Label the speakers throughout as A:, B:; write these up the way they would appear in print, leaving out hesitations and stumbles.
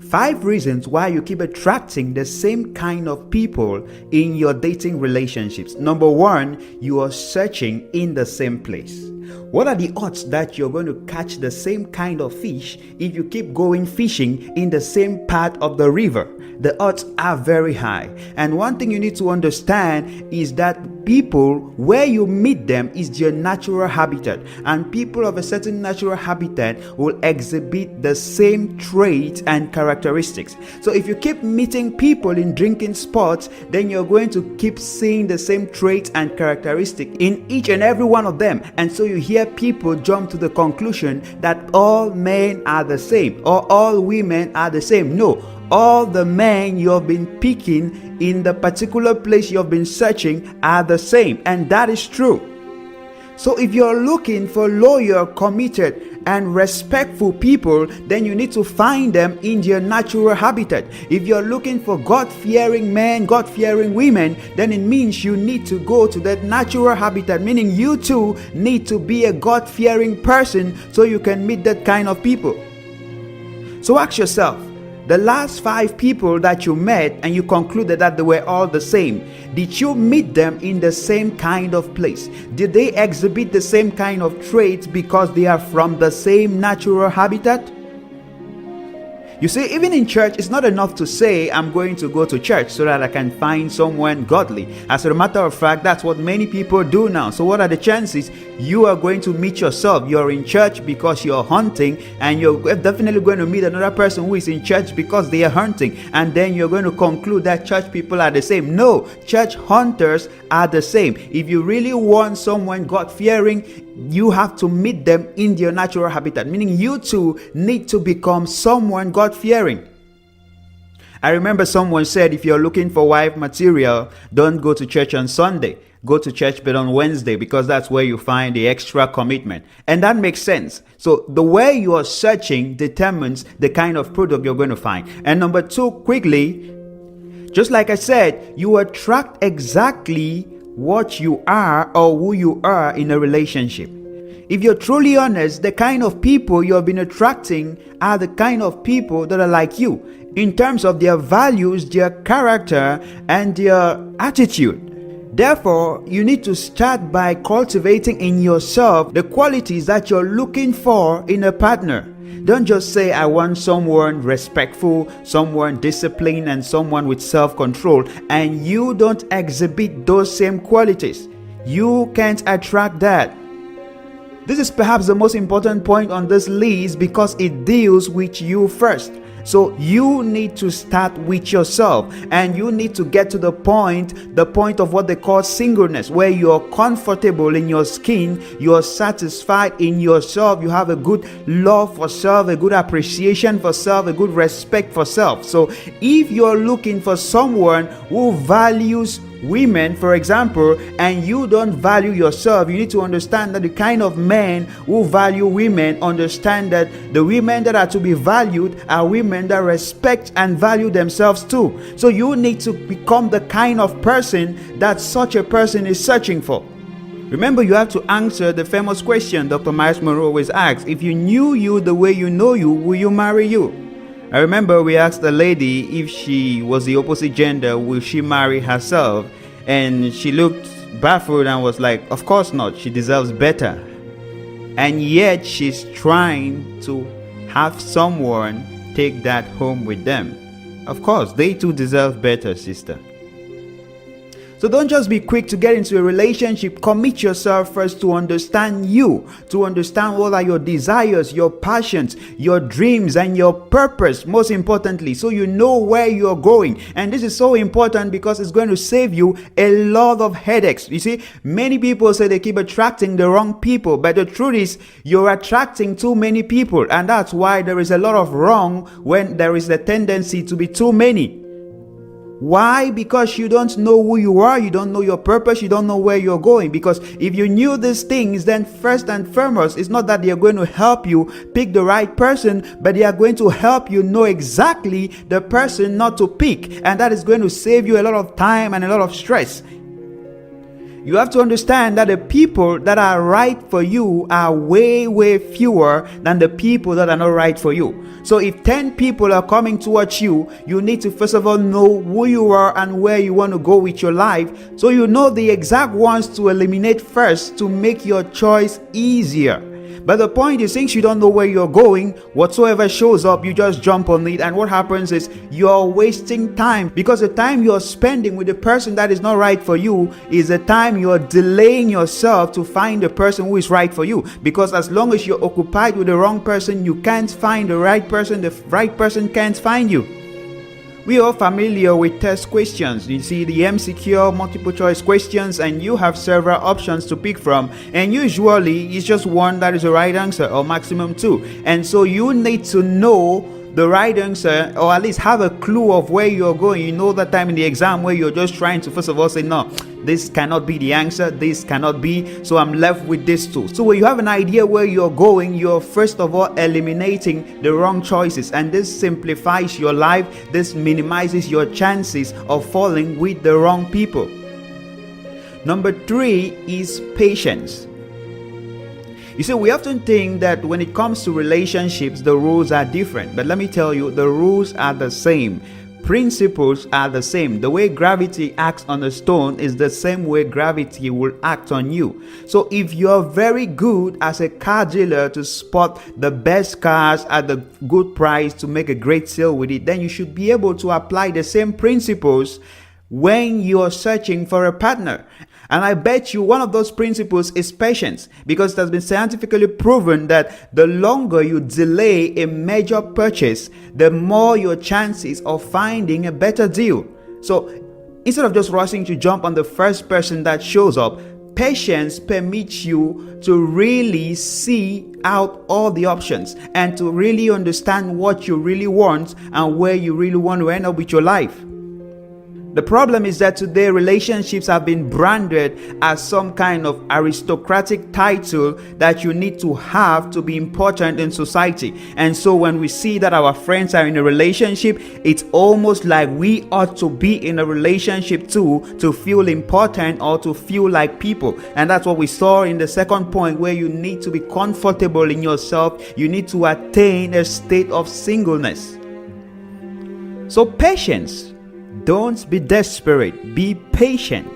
A: 5 reasons why you keep attracting the same kind of people in your dating relationships. Number 1, you are searching in the same place. What are the odds that you're going to catch the same kind of fish if you keep going fishing in the same part of the river? The odds are very high. And one thing you need to understand is that people, where you meet them is your natural habitat, and people of a certain natural habitat will exhibit the same traits and characteristics. So if you keep meeting people in drinking spots, then you're going to keep seeing the same traits and characteristics in each and every one of them. And so you hear people jump to the conclusion that all men are the same or all women are the same. No, all the men you have been picking in the particular place you have been searching are the same, and that is true. So if you're looking for loyal, committed, and respectful people, then you need to find them in their natural habitat. If you're looking for God-fearing men, God-fearing women, then it means you need to go to that natural habitat, meaning you too need to be a God-fearing person so you can meet that kind of people. So ask yourself, the last 5 people that you met and you concluded that they were all the same, did you meet them in the same kind of place? Did they exhibit the same kind of traits because they are from the same natural habitat? You see, even in church, it's not enough to say, I'm going to go to church so that I can find someone godly. As a matter of fact, that's what many people do now. So what are the chances you are going to meet yourself? You're in church because you're hunting, and you're definitely going to meet another person who is in church because they are hunting. And then you're going to conclude that church people are the same. No, church hunters are the same. If you really want someone God-fearing, you have to meet them in their natural habitat, meaning you too need to become someone God-fearing. I remember someone said, if you're looking for wife material, don't go to church on Sunday. Go to church but on Wednesday, because that's where you find the extra commitment. And that makes sense. So the way you are searching determines the kind of product you're going to find. And number 2, quickly, just like I said, you attract exactly what you are or who you are in a relationship. If you're truly honest, the kind of people you have been attracting are the kind of people that are like you in terms of their values, their character, and their attitude. Therefore, you need to start by cultivating in yourself the qualities that you're looking for in a partner. Don't just say, I want someone respectful, someone disciplined, and someone with self-control, and you don't exhibit those same qualities. You can't attract that. This is perhaps the most important point on this list because it deals with you first. So you need to start with yourself, and you need to get to the point of what they call singleness, where you're comfortable in your skin, you're satisfied in yourself, you have a good love for self, a good appreciation for self, a good respect for self. So if you're looking for someone who values women, for example, and you don't value yourself, you need to understand that the kind of men who value women understand that the women that are to be valued are women that respect and value themselves too. So you need to become the kind of person that such a person is searching for. Remember, you have to answer the famous question Dr. Miles Monroe always asks: if you knew you the way you know you, will you marry you? I remember we asked a lady if she was the opposite gender, will she marry herself? And she looked baffled and was like, of course not, she deserves better. And yet she's trying to have someone take that home with them. Of course, they too deserve better, sister. So don't just be quick to get into a relationship. Commit yourself first to understand you, to understand what are your desires, your passions, your dreams, and your purpose, most importantly, so you know where you're going. And this is so important because it's going to save you a lot of headaches. You see, many people say they keep attracting the wrong people, but the truth is you're attracting too many people, and that's why there is a lot of wrong when there is a tendency to be too many. Why? Because you don't know who you are, you don't know your purpose, you don't know where you're going. Because if you knew these things, then first and foremost, it's not that they are going to help you pick the right person, but they are going to help you know exactly the person not to pick. And that is going to save you a lot of time and a lot of stress. You have to understand that the people that are right for you are way, way fewer than the people that are not right for you. So if 10 people are coming towards you, you need to first of all know who you are and where you want to go with your life, so you know the exact ones to eliminate first to make your choice easier. But the point is, since you don't know where you're going, whatsoever shows up, you just jump on it. And what happens is you're wasting time, because the time you're spending with the person that is not right for you is the time you're delaying yourself to find the person who is right for you. Because as long as you're occupied with the wrong person, you can't find the right person. The right person can't find you. We are familiar with test questions. You see the MCQ, multiple choice questions, and you have several options to pick from, and usually it's just one that is the right answer, or maximum two. And so you need to know the right answer, or at least have a clue of where you're going. You know that time in the exam where you're just trying to first of all say, no, this cannot be the answer, this cannot be, so I'm left with this two. So when you have an idea where you're going, you're first of all eliminating the wrong choices, and this simplifies your life. This minimizes your chances of falling with the wrong people. Number 3 is patience. You see, we often think that when it comes to relationships, the rules are different. But let me tell you, the rules are the same. Principles are the same. The way gravity acts on a stone is the same way gravity will act on you. So if you're very good as a car dealer to spot the best cars at the good price to make a great sale with it, then you should be able to apply the same principles when you're searching for a partner. And I bet you one of those principles is patience, because it has been scientifically proven that the longer you delay a major purchase, the more your chances of finding a better deal. So instead of just rushing to jump on the first person that shows up, patience permits you to really see out all the options and to really understand what you really want and where you really want to end up with your life. The problem is that today relationships have been branded as some kind of aristocratic title that you need to have to be important in society. And so when we see that our friends are in a relationship, it's almost like we ought to be in a relationship too, to feel important or to feel like people. And that's what we saw in the second point, where you need to be comfortable in yourself. You need to attain a state of singleness. So patience. Don't be desperate, be patient.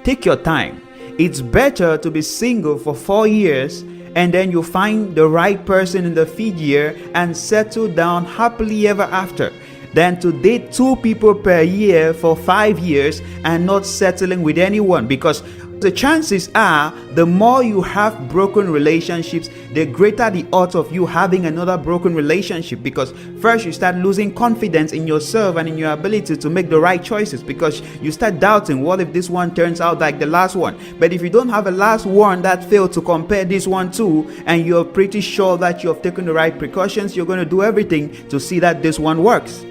A: Take your time. It's better to be single for 4 years and then you find the right person in the 5th year and settle down happily ever after, than to date 2 people per year for 5 years and not settling with anyone. Because the chances are, the more you have broken relationships, the greater the odds of you having another broken relationship. Because first you start losing confidence in yourself and in your ability to make the right choices, because you start doubting, what if this one turns out like the last one? But if you don't have a last one that failed to compare this one to, and you're pretty sure that you have taken the right precautions, you're going to do everything to see that this one works.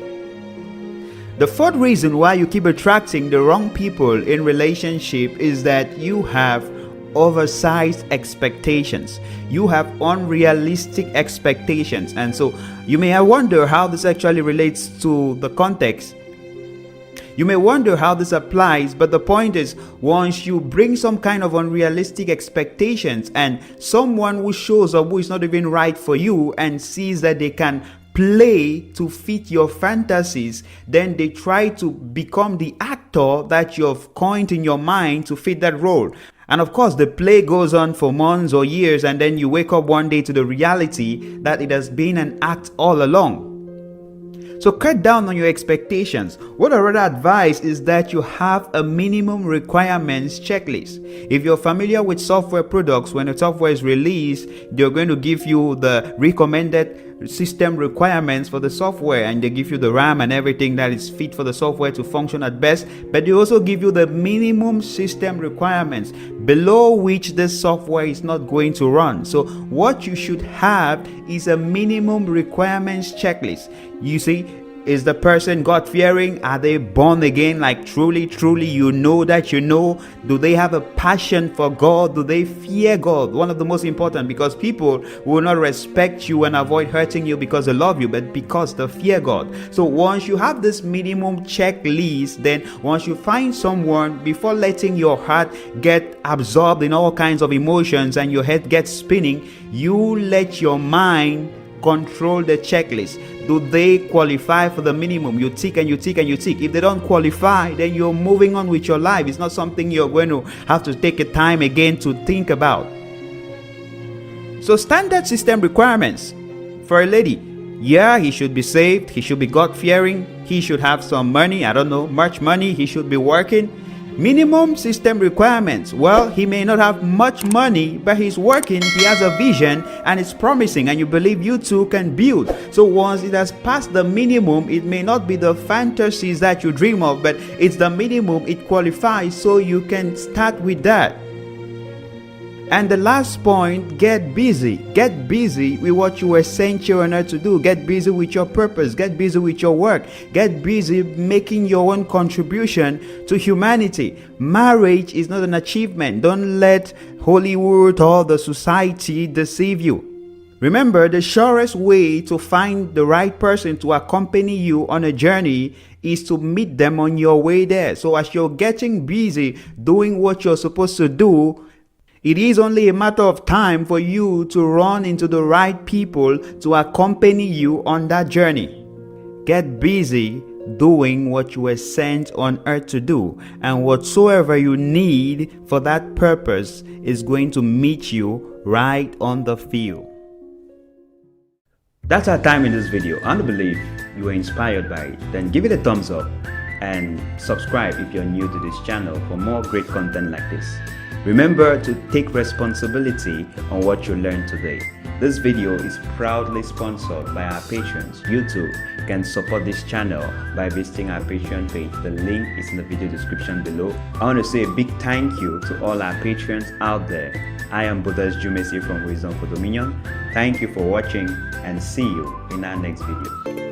A: The 4th reason why you keep attracting the wrong people in relationship is that you have oversized expectations. You have unrealistic expectations. And so you may wonder how this actually relates to the context. You may wonder how this applies, but the point is, once you bring some kind of unrealistic expectations and someone who shows up who is not even right for you and sees that they can play to fit your fantasies, then they try to become the actor that you've coined in your mind to fit that role. And of course, the play goes on for months or years, and then you wake up one day to the reality that it has been an act all along. So cut down on your expectations. What I rather advise is that you have a minimum requirements checklist. If you're familiar with software products, when a software is released, they're going to give you the recommended system requirements for the software, and they give you the RAM and everything that is fit for the software to function at best. But they also give you the minimum system requirements below which this software is not going to run. So what you should have is a minimum requirements checklist. You see, Is the person God-fearing? Are they born again? Like truly you know that you know? Do they have a passion for God? Do they fear God? One of the most important, because people will not respect you and avoid hurting you because they love you, but because they fear God. So once you have this minimum checklist, then once you find someone, before letting your heart get absorbed in all kinds of emotions and your head gets spinning, you let your mind control the checklist. Do they qualify for the minimum? You tick and you tick and you tick. If they don't qualify, then you're moving on with your life. It's not something you're going to have to take a time again to think about. So standard system requirements for a lady. Yeah, he should be saved. He should be God-fearing. He should have some money. I don't know, much money. He should be working. Minimum system requirements. Well, he may not have much money, but he's working, he has a vision, and it's promising, and you believe you too can build. So once it has passed the minimum, it may not be the fantasies that you dream of, but it's the minimum, it qualifies, so you can start with that. And the last point, get busy. Get busy with what you were sent here on earth to do. Get busy with your purpose. Get busy with your work. Get busy making your own contribution to humanity. Marriage is not an achievement. Don't let Hollywood or the society deceive you. Remember, the surest way to find the right person to accompany you on a journey is to meet them on your way there. So as you're getting busy doing what you're supposed to do, it is only a matter of time for you to run into the right people to accompany you on that journey. Get busy doing what you were sent on earth to do, and whatsoever you need for that purpose is going to meet you right on the field. That's our time in this video. I believe you were inspired by it. Then give it a thumbs up and subscribe if you're new to this channel for more great content like this. Remember to take responsibility on what you learned today. This video is proudly sponsored by our patrons. You too can support this channel by visiting our Patreon page. The link is in the video description below. I want to say a big thank you to all our patrons out there. I am Djoumessi from Wisdom for Dominion. Thank you for watching and see you in our next video.